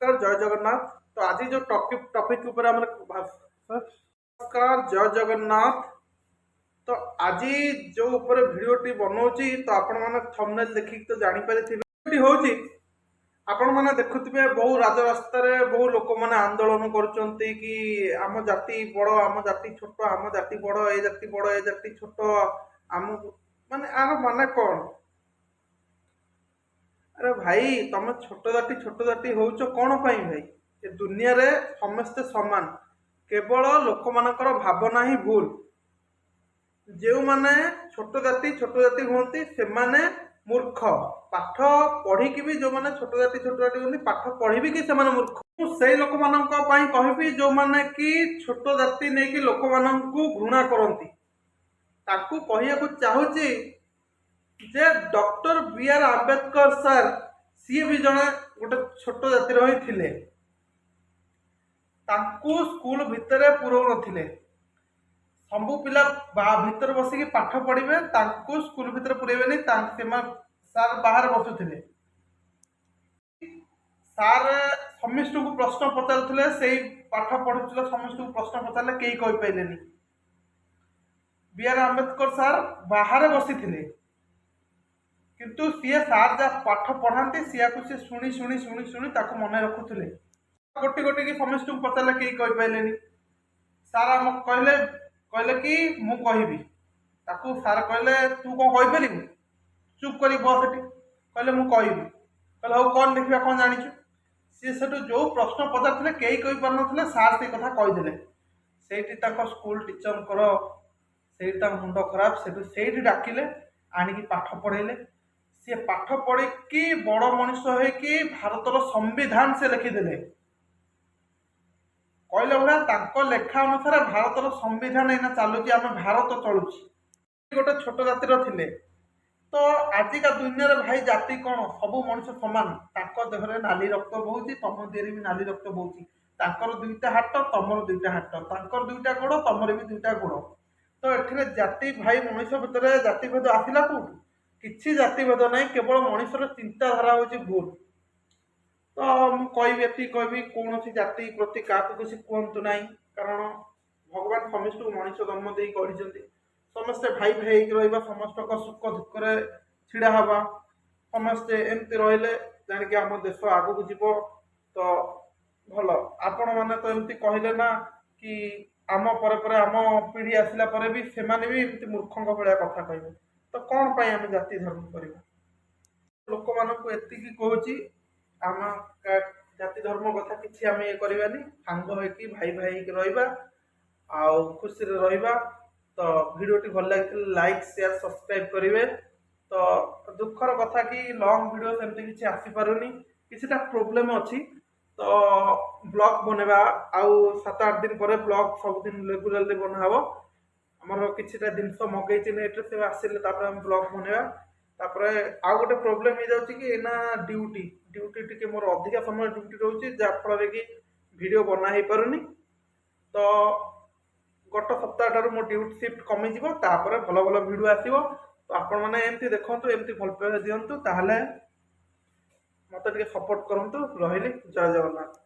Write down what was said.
जय जगन्नाथ। तो आज जो टॉपिक ऊपर नमस्कार जय जगन्नाथ। तो आज जो ऊपर वीडियोटी बनाऊँगी तो आपण माने थंबनेल देखिक तो जानि पारिथिबे होची। आपण माने देखुथिबे बहु राजरास्ता रे बहु लोक माने आंदोलन करूचंती कि आम जाति बड़ आम जाति छोट आम जाति बड़ ए जाति बड़ ए जाति छोट आम माने आर माने कोन। अरे भाई तुम छोट जाति होउच कौन पाई भाई। ए दुनिया रे समस्ते समान, केवल लोक मानकर भावना ही भूल। जो माने छोट जाति होती से माने मूर्ख, पाठ पढ़ी भी जो माने छोट जाति होती पाठ पढ़ी भी कि से माने मूर्ख। से लोक मानक पई कहबी जो माने कि छोट जाति नै कि लोक मानकू घृणा करंती, ताकू कहिया को चाहूची जे doctor B R Ambedkar sir सी भी जड़े गोटे छोट जातिर ही थिले। तांकू स्कूल भितर पुरौ नथिले, सबू पिला भितर बसिकी पाठ पढ़िबे, तांकू स्कूल भितर पुरेबेनी। सार बाहर बसुथिले, सार समिष्ट को प्रश्न पचारुथिले, सेई पाठ पढ़ुथिले समिष्ट को प्रश्न पचारले केही कहि पाइलेनी। बी आर आंबेडकर सर बाहर बसिथिले, किंतु सी सार जा पाठ पढ़ाती सी को सी शुणी शुणी शुणी शुणी ताको मन रखुले। गोटी गोटी की समिष्ट को पचारे कहीं कहि पाइलेनी। सार आम कहले कहले कि मु कहबी, ताकू सार कहले तू कौन कहि परिबु, चुप करी बस सेठी। कहले मु कहबी, कहले हो कौन देखिबा कौन जानिछु। सी सेठु जो प्रश्न पचारथिले केही कहि पार नथिले, सार से कथा कहिदेले। सेठी ताको स्कूल टीचर कर सेठी ता मुंड खराब। सेठु सेठी डाकिले, आनिकी पाठ पढ़ेले। सी पाठ पढ़ी कि बड़ मनीष होइकी भारतर संविधान से लिखिदेले। कहले भाया लेखा अनुसार भारतर संविधान एना चलुची, आम भारत चलुची। गोटे छोट जातिर थिले। तो आजिका दुनिया रे भाई जाति कौन, सबू मनीष समान। तांको देहरे नाली रक्त बहुची, तम देहरे भी नाली रक्त बहुची। तांकर दुईटा हाथ तमर दुईटा हाथ, तांकर दुईटा गोड़ तमर भी दुईटा गोड़। तो एठिरे जाति भाई मनीष भितर जातिभेद आसिला कोठु? किछि जातिभेद नहीं, केवल मनीषर चिंताधारा होची भूल। तो मुझे कहबी कौन जाति प्रति क्या किसी कहतु ना, कारण भगवान समस्त को मनीष जन्म दे समस्ते भाई भाई रहा, समस्त सुख दुख ढड़ा हवा, समस्ते एमती रहिले जानिक आम देश आग को जीव। तो भल आपण मैंने तो एमती कहले ना कि आम पर आम पीढ़ी आसला भी से भी मूर्खों भाया कथा कहे। तो कौन पाई आम जाति धर्म करवा। लोक मानक एति कहूँ आम जाति धर्म कथा किसी आम ये करवानी, सांग होकी भाई भाई रहा आउ खुशी रहा। तो वीडियोटी भल लगे लाइक शेयर सब्सक्राइब करेंगे। तो दुखर कथा कि लॉन्ग वीडियो सेमती किसी आसीपारूनी, किसीटा प्रोब्लेम अच्छी। तो ब्लॉग बनवा आउ 7-8 दिन पर ब्लॉग सबुदिन रेगुलारली बनाब। आमर किसीटा जिनस मगेची नेट से आसिले ब्लॉग बनवा। तापरे आउ गोटे प्रोब्लेम हो जाउची कि एना ड्यूटी टिके मोर अधिका समय ड्यूटी रोचे, जहाँफल कि वीडियो बना ही पारुनी। तो गत सप्ताह ठार मो ड्यूटी शिफ्ट कमिज, भल भल वीडियो आसो। तो आपण मैंने एमती देखु, एमती भल पाइबा दिंतु, ताहले मत सपोर्ट करंतु। रहिली, जय जगन्नाथ।